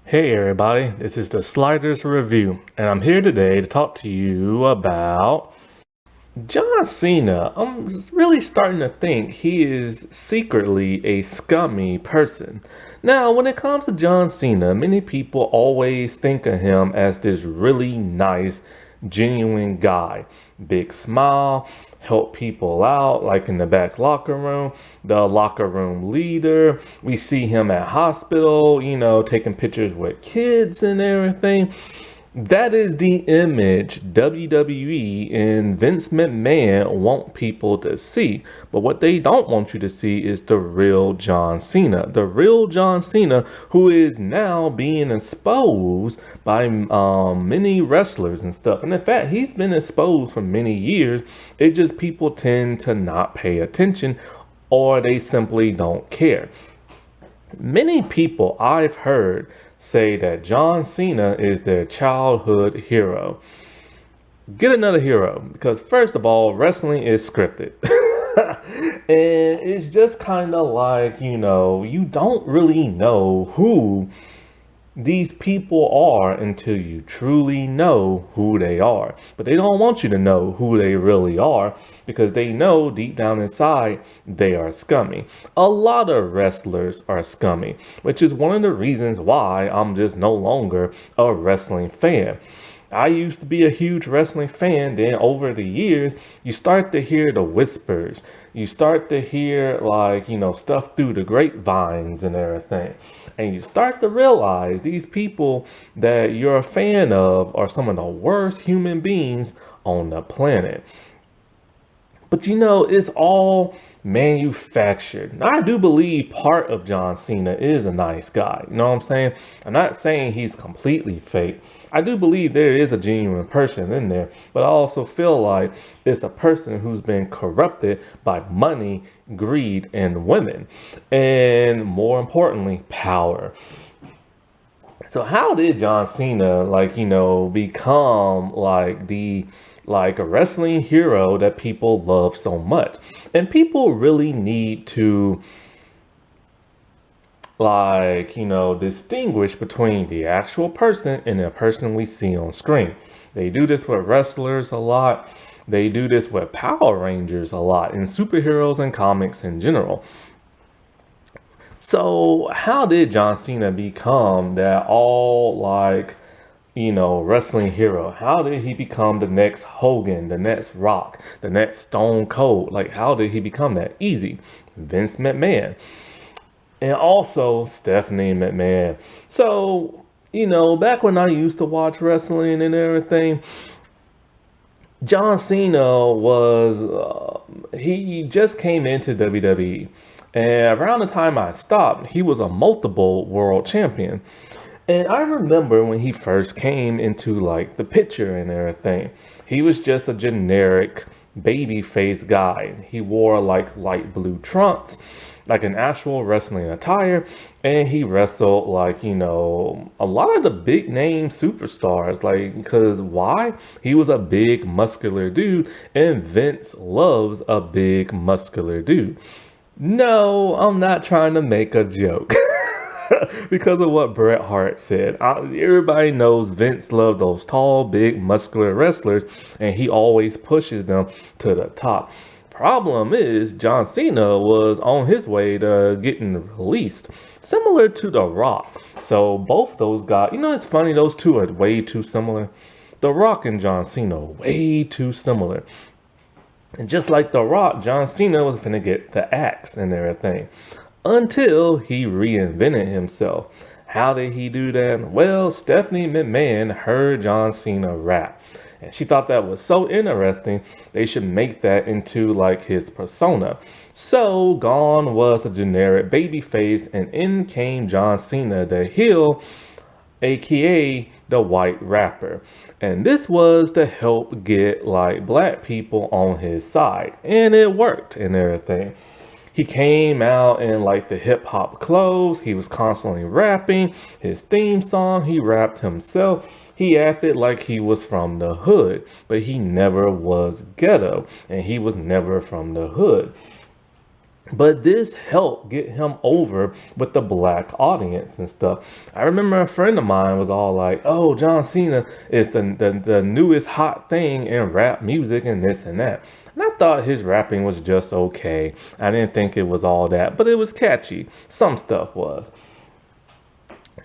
Hey everybody, this is the Sliders Review, and I'm here today to talk to you about John Cena. I'm really starting to think he is secretly a scummy person. Now, when it comes to John Cena, many people always think of him as this really nice, genuine guy. Big smile, help people out, like in the back locker room, the locker room leader. We see him at hospital, taking pictures with kids and everything. That is the image WWE and Vince McMahon want people to see. But what they don't want you to see is the real John Cena. The real John Cena, who is now being exposed by many wrestlers and stuff. And in fact, he's been exposed for many years. It just people tend to not pay attention, or they simply don't care. Many people I've heard say that John Cena is their childhood hero. Get another hero, because first of all, wrestling is scripted. And it's just kind of like, you don't really know who these people are until you truly know who they are. But they don't want you to know who they really are, because they know deep down inside they are scummy. A lot of wrestlers are scummy, which is one of the reasons why I'm just no longer a wrestling fan. I used to be a huge wrestling fan. Then over the years, you start to hear the whispers. You start to hear stuff through the grapevines and everything. And you start to realize these people that you're a fan of are some of the worst human beings on the planet. But it's all manufactured. Now, I do believe part of John Cena is a nice guy. You know what I'm saying? I'm not saying he's completely fake. I do believe there is a genuine person in there. But I also feel like it's a person who's been corrupted by money, greed, and women. And more importantly, power. So how did John Cena, become a wrestling hero that people love so much? And people really need to distinguish between the actual person and the person we see on screen. They do this with wrestlers a lot. They do this with Power Rangers a lot, and superheroes and comics in general. So how did John Cena become that wrestling hero? How did he become the next Hogan, the next Rock, the next Stone Cold? How did he become that? Easy. Vince McMahon. And also Stephanie McMahon. So, back when I used to watch wrestling and everything, John Cena he just came into WWE. And around the time I stopped, he was a multiple world champion. And I remember when he first came into the picture and everything, he was just a generic baby face guy. He wore light blue trunks, like an actual wrestling attire. And he wrestled a lot of the big name superstars. Because why? He was a big muscular dude, and Vince loves a big muscular dude. No, I'm not trying to make a joke. Because of what Bret Hart said. Everybody knows Vince loved those tall, big, muscular wrestlers, and he always pushes them to the top. Problem is, John Cena was on his way to getting released, similar to The Rock. So both those guys, it's funny, those two are way too similar. The Rock and John Cena, way too similar. And just like The Rock, John Cena was finna get the axe and everything. Until he reinvented himself. How did he do that? Well, Stephanie McMahon heard John Cena rap. And she thought that was so interesting, they should make that into his persona. So gone was a generic babyface, and in came John Cena, the heel, aka the white rapper. And this was to help get black people on his side. And it worked and everything. He came out in the hip hop clothes. He was constantly rapping his theme song. He rapped himself. He acted like he was from the hood, but he never was ghetto, and he was never from the hood. But this helped get him over with the black audience and stuff. I remember a friend of mine was all like, "Oh, John Cena is the newest hot thing in rap music and this and that." And I thought his rapping was just okay. I didn't think it was all that, but it was catchy. Some stuff was.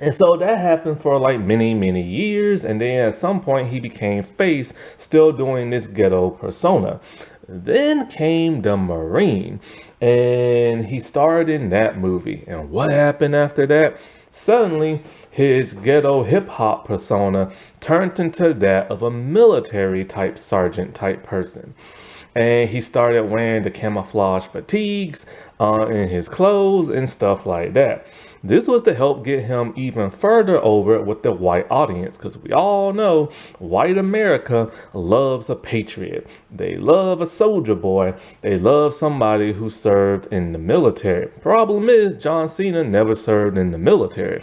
And so that happened for like many, many years. And then at some point he became face, still doing this ghetto persona. Then came the Marine, and he starred in that movie. And what happened after that? Suddenly, his ghetto hip hop persona turned into that of a military type sergeant type person. And he started wearing the camouflage fatigues in his clothes and stuff like that. This was to help get him even further over with the white audience, because we all know white America loves a patriot. They love a soldier boy. They love somebody who served in the military. Problem is, John Cena never served in the military,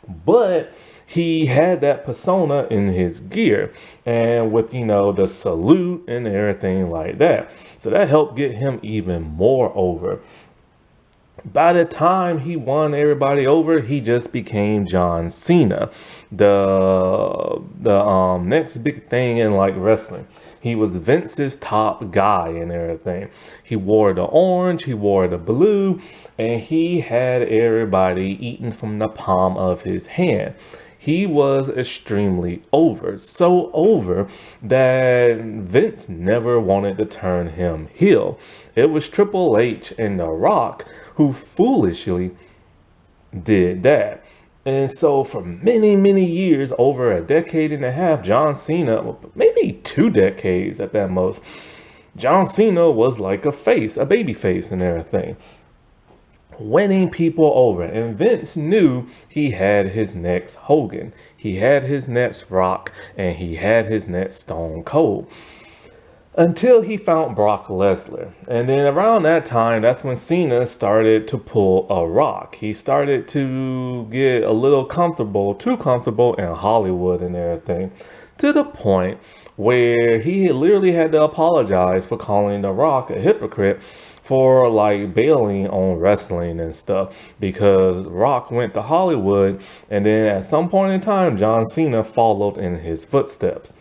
but he had that persona in his gear, and with, you know, the salute and everything like that. So that helped get him even more over. By the time he won everybody over, he just became John Cena, the next big thing in like wrestling. He was Vince's top guy and everything. He wore the orange, he wore the blue, and he had everybody eating from the palm of his hand. He was extremely over, so over that Vince never wanted to turn him heel. It was Triple H and The Rock who foolishly did that. And so for many, many years, over a decade and a half, John Cena, well, maybe 2 decades at that most, John Cena was like a face, a baby face and everything, winning people over. And Vince knew he had his next Hogan, he had his next Rock, and he had his next Stone Cold. Until he found Brock Lesnar. And then around that time, that's when Cena started to pull a Rock. He started to get a little comfortable, too comfortable in Hollywood and everything, to the point where he literally had to apologize for calling The Rock a hypocrite for like bailing on wrestling and stuff, because Rock went to Hollywood, and then at some point in time, John Cena followed in his footsteps.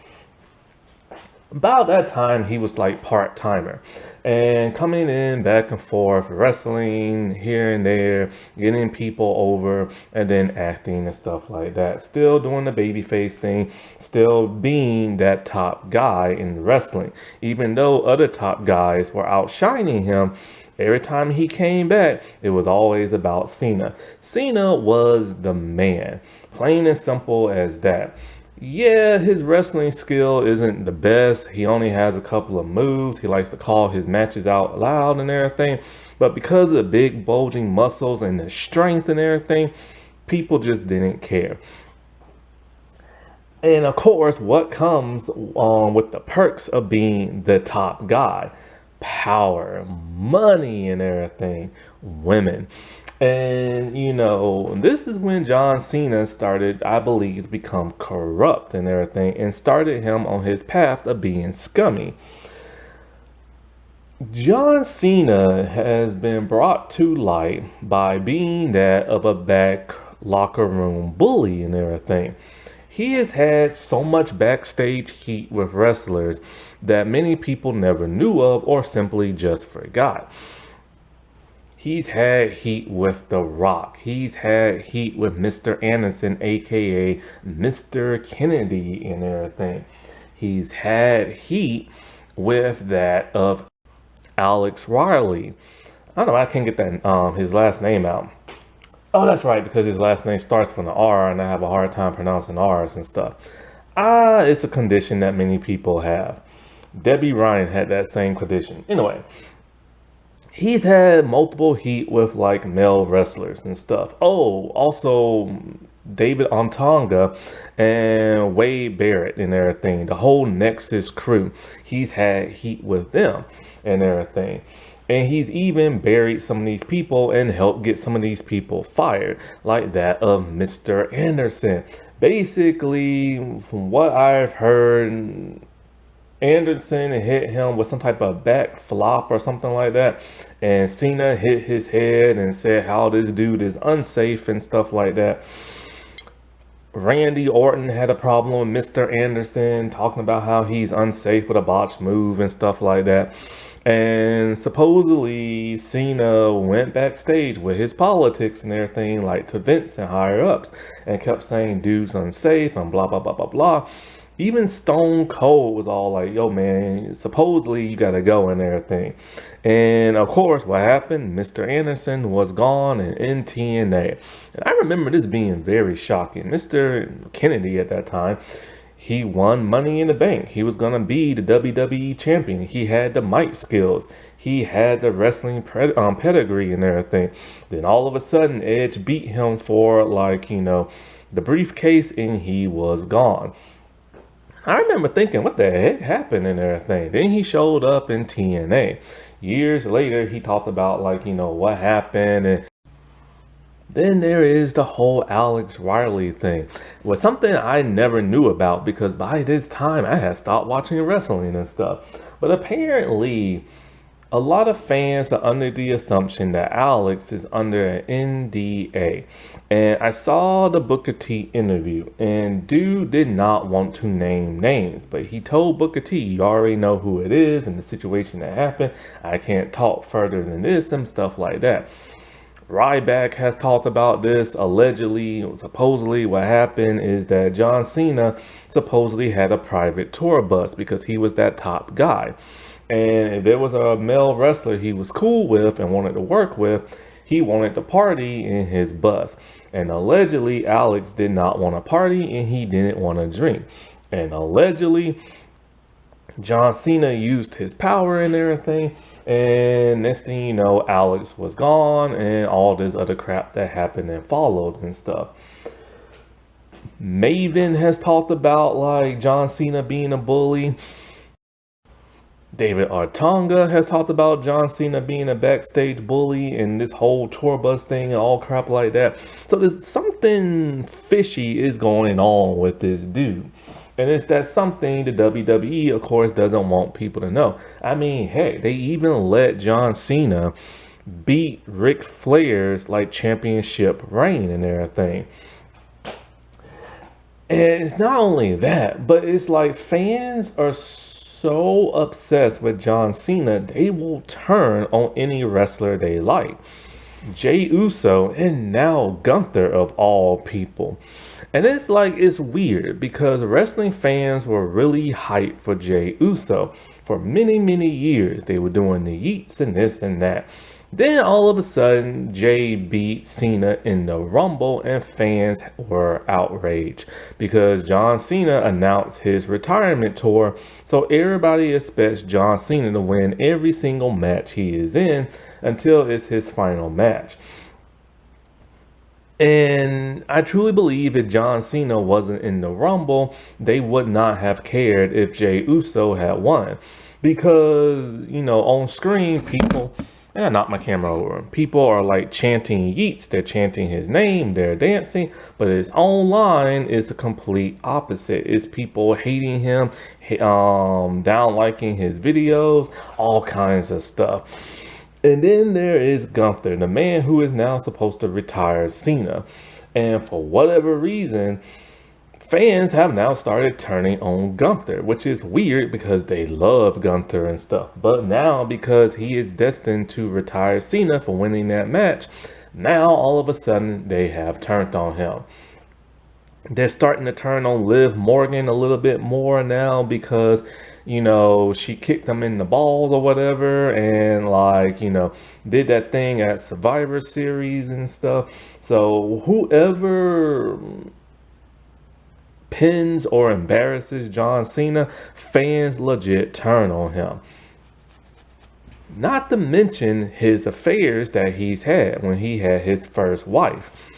About that time, he was like part-timer and coming in back and forth, wrestling here and there, getting people over, and then acting and stuff like that. Still doing the babyface thing, still being that top guy in wrestling. Even though other top guys were outshining him, every time he came back, it was always about Cena. Cena was the man, plain and simple as that. Yeah, his wrestling skill isn't the best. He only has a couple of moves. He likes to call his matches out loud and everything. But because of the big bulging muscles and the strength and everything, people just didn't care. And of course, what comes with the perks of being the top guy? Power, money, and everything. Women. And, you know, this is when John Cena started, I believe, to become corrupt and everything, and started him on his path of being scummy. John Cena has been brought to light by being that of a back locker room bully and everything. He has had so much backstage heat with wrestlers that many people never knew of or simply just forgot. He's had heat with The Rock. He's had heat with Mr. Anderson, aka Mr. Kennedy, and everything. He's had heat with that of Alex Riley. I don't know, I can't get that his last name out. Oh, that's right, because his last name starts with an R, and I have a hard time pronouncing R's and stuff. It's a condition that many people have. Debbie Ryan had that same condition. Anyway, he's had multiple heat with like male wrestlers and stuff. Oh, also David Ontonga and Wade Barrett and everything. The whole Nexus crew. He's had heat with them and everything. And he's even buried some of these people and helped get some of these people fired, like that of Mr. Anderson. Basically, from what I've heard, Anderson hit him with some type of back flop or something like that. And Cena hit his head and said how this dude is unsafe and stuff like that. Randy Orton had a problem with Mr. Anderson, talking about how he's unsafe with a botched move and stuff like that. And supposedly Cena went backstage with his politics and everything, like to Vince and higher ups, and kept saying dude's unsafe and blah blah blah blah blah. Even Stone Cold was all like, yo man, supposedly you gotta go and everything. And of course, what happened? Mr. Anderson was gone and in TNA. And I remember this being very shocking. Mr. Kennedy at that time, he won Money in the Bank. He was gonna be the WWE champion. He had the mic skills. He had the wrestling pedigree and everything. Then all of a sudden, Edge beat him for like, the briefcase and he was gone. I remember thinking, what the heck happened and everything. Then he showed up in TNA. Years later, he talked about like, what happened. And then there is the whole Alex Riley thing. Was something I never knew about because by this time I had stopped watching wrestling and stuff. But apparently, a lot of fans are under the assumption that Alex is under an NDA. And I saw the Booker T interview, and dude did not want to name names, but he told Booker T, you already know who it is and the situation that happened. I can't talk further than this and stuff like that. Ryback has talked about this. Allegedly, supposedly, what happened is that John Cena supposedly had a private tour bus because he was that top guy. And if there was a male wrestler he was cool with and wanted to work with, he wanted to party in his bus. And allegedly, Alex did not want to party and he didn't want to drink. And allegedly, John Cena used his power and everything. And next thing you know, Alex was gone and all this other crap that happened and followed and stuff. Maven has talked about like John Cena being a bully. David Artonga has talked about John Cena being a backstage bully and this whole tour bus thing and all crap like that. So there's something fishy is going on with this dude. And it's that something the WWE, of course, doesn't want people to know. I mean, heck, they even let John Cena beat Ric Flair's like championship reign and everything. And it's not only that, but it's like fans are so obsessed with John Cena, they will turn on any wrestler they like. Jey Uso and now Gunther of all people. And it's like, it's weird because wrestling fans were really hyped for Jey Uso. For many, many years, they were doing the yeets and this and that. Then all of a sudden, Jey beat Cena in the Rumble and fans were outraged because John Cena announced his retirement tour. So everybody expects John Cena to win every single match he is in until it's his final match. And I truly believe if John Cena wasn't in the Rumble, they would not have cared if Jey Uso had won. Because, on screen, people... And I knocked my camera over. People are like chanting yeets. They're chanting his name. They're dancing. But it's online is the complete opposite. It's people hating him, down liking his videos, all kinds of stuff. And then there is Gunther, the man who is now supposed to retire Cena. And for whatever reason, fans have now started turning on Gunther, which is weird because they love Gunther and stuff. But now, because he is destined to retire Cena for winning that match, now all of a sudden they have turned on him. They're starting to turn on Liv Morgan a little bit more now because, she kicked him in the balls or whatever and did that thing at Survivor Series and stuff. So whoever pins or embarrasses John Cena, fans legit turn on him. Not to mention his affairs that he's had when he had his first wife.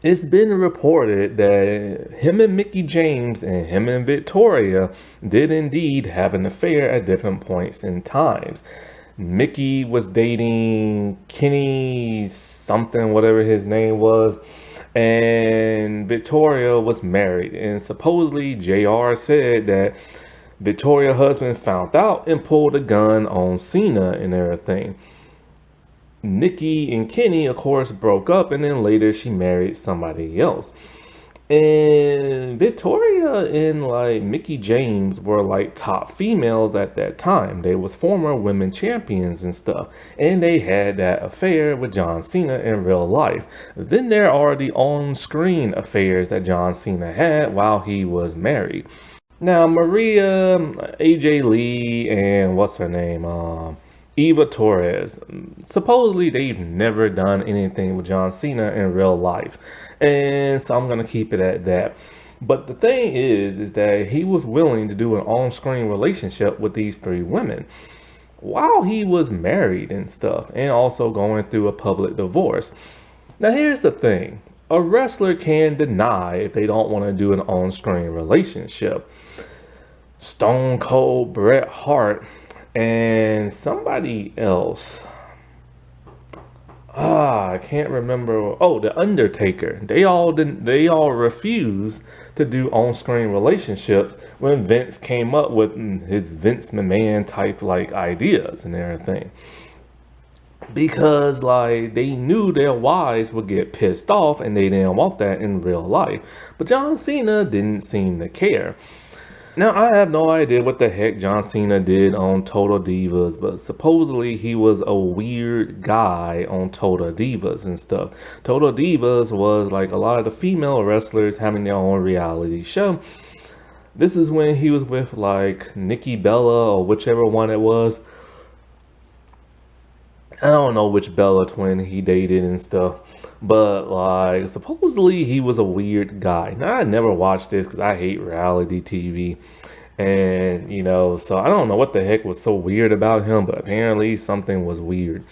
It's been reported that him and Mickie James and him and Victoria did indeed have an affair at different points in times. Mickie was dating Kenny something, whatever his name was. And Victoria was married, and supposedly JR said that Victoria's husband found out and pulled a gun on Cena and everything. Nikki and Kenny, of course, broke up, and then later she married somebody else. And Victoria and like Mickey James were like top females at that time. They was former women champions and stuff. And they had that affair with John Cena in real life. Then there are the on-screen affairs that John Cena had while he was married. Now Maria, AJ Lee, and what's her name? Eva Torres. Supposedly they've never done anything with John Cena in real life. And so I'm gonna keep it at that. But the thing is that he was willing to do an on-screen relationship with these three women while he was married and stuff, and also going through a public divorce. Now here's the thing. A wrestler can deny if they don't want to do an on-screen relationship. Stone Cold Bret Hart and somebody else, I can't remember. Oh, the Undertaker. They all refused to do on-screen relationships when Vince came up with his Vince McMahon type like ideas and everything, because like they knew their wives would get pissed off and they didn't want that in real life. But John Cena didn't seem to care. Now, I have no idea what the heck John Cena did on Total Divas, but supposedly he was a weird guy on Total Divas and stuff. Total Divas was like a lot of the female wrestlers having their own reality show. This is when he was with like Nikki Bella or whichever one it was. I don't know which Bella twin he dated and stuff, but like supposedly he was a weird guy. Now I never watched this because I hate reality TV, and you know, so I don't know what the heck was so weird about him, but apparently something was weird.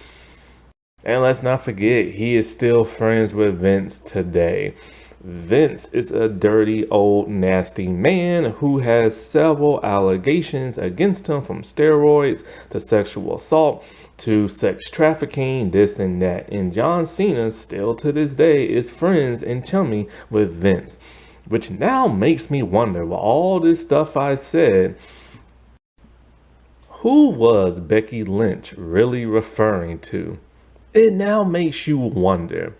And let's not forget, he is still friends with Vince today. Vince is a dirty, old, nasty man who has several allegations against him, from steroids to sexual assault to sex trafficking, this and that. And John Cena, still to this day, is friends and chummy with Vince. Which now makes me wonder, with all this stuff I said, who was Becky Lynch really referring to? It now makes you wonder.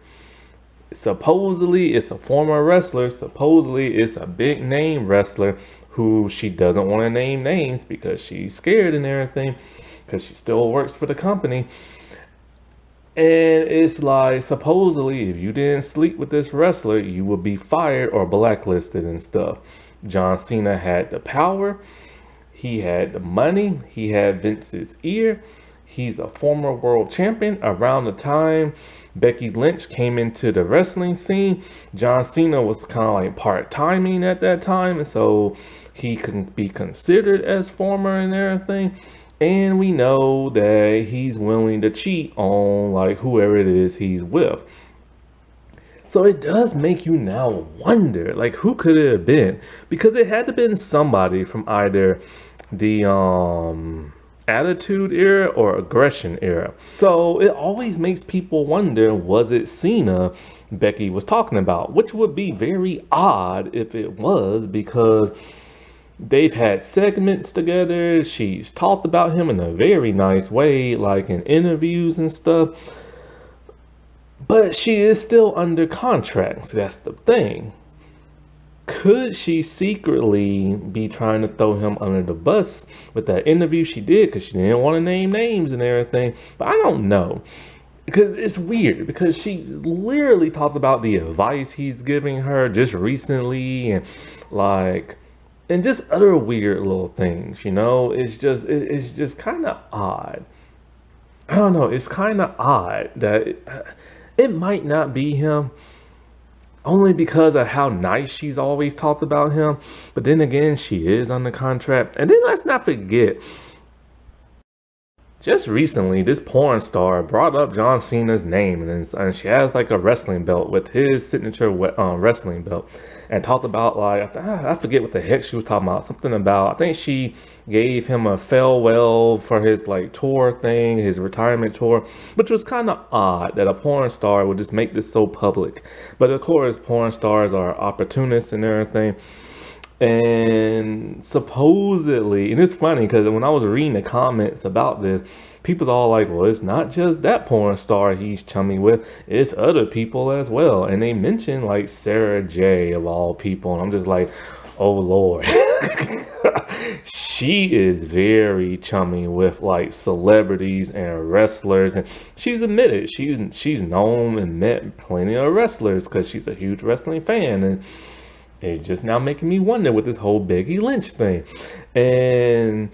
Supposedly it's a former wrestler, supposedly it's a big name wrestler who she doesn't want to name names because she's scared and everything, because she still works for the company. And it's like, supposedly if you didn't sleep with this wrestler, you would be fired or blacklisted and stuff. John Cena had the power, he had the money, he had Vince's ear. He's a former world champion. Around the time Becky Lynch came into the wrestling scene, John Cena was kind of like part-timing at that time, and so he can be considered as former and everything. And we know that he's willing to cheat on like whoever it is he's with. So it does make you now wonder, like, who could it have been? Because it had to have been somebody from either the Attitude Era or Aggression Era. So it always makes people wonder, was it Cena Becky was talking about? Which would be very odd if it was, because they've had segments together. She's talked about him in a very nice way, like in interviews and stuff. But she is still under contract, so that's the thing. Could she secretly be trying to throw him under the bus with that interview she did, because she didn't want to name names and everything? But I don't know, because it's weird, because she literally talked about the advice he's giving her just recently, and like, and just other weird little things, you know. It's just kind of odd. I don't know, it's kind of odd that it might not be him, only because of how nice she's always talked about him. But then again, she is under contract. And then let's not forget, just recently, this porn star brought up John Cena's name, and she has like a wrestling belt with his signature wrestling belt, and talked about like, I forget what the heck she was talking about. Something about, I think she gave him a farewell for his like tour thing, his retirement tour, which was kind of odd that a porn star would just make this so public. But of course, porn stars are opportunists and everything. And supposedly, and it's funny because when I was reading the comments about this, people's all like, well, it's not just that porn star he's chummy with, it's other people as well. And they mentioned like Sarah J of all people. And I'm just like, oh Lord. She is very chummy with like celebrities and wrestlers, and she's admitted she's known and met plenty of wrestlers because she's a huge wrestling fan. And it's just now making me wonder with this whole Becky Lynch thing. And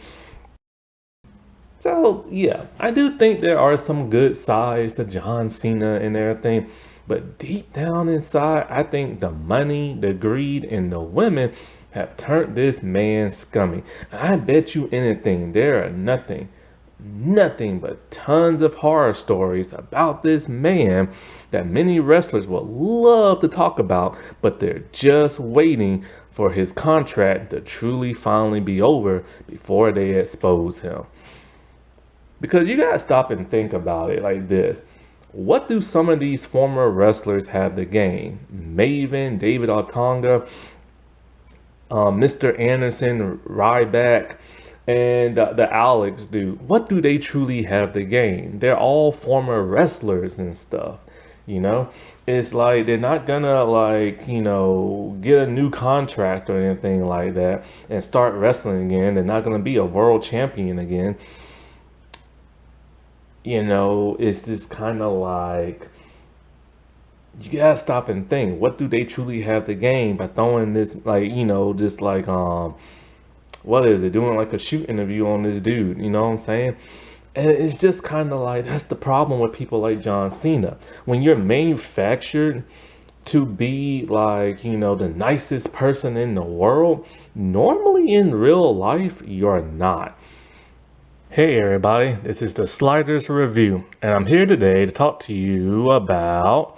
so, yeah, I do think there are some good sides to John Cena and everything. But deep down inside, I think the money, the greed, and the women have turned this man scummy. I bet you anything, there are nothing but tons of horror stories about this man that many wrestlers would love to talk about, but they're just waiting for his contract to truly finally be over before they expose him. Because you gotta stop and think about it like this. What do some of these former wrestlers have to gain? Maven, David Otunga, Mr. Anderson, Ryback, and the Alex dude. What do they truly have to gain? They're all former wrestlers and stuff. You know, it's like they're not gonna like, get a new contract or anything like that and start wrestling again. They're not gonna be a world champion again. It's just kind of like you gotta stop and think. What do they truly have to gain by throwing this, like, just like what is it? Doing like a shoot interview on this dude. You know what I'm saying? And it's just kind of like that's the problem with people like John Cena. When you're manufactured to be like, the nicest person in the world, normally in real life, you're not. Hey everybody, this is the Sliders Review, and I'm here today to talk to you about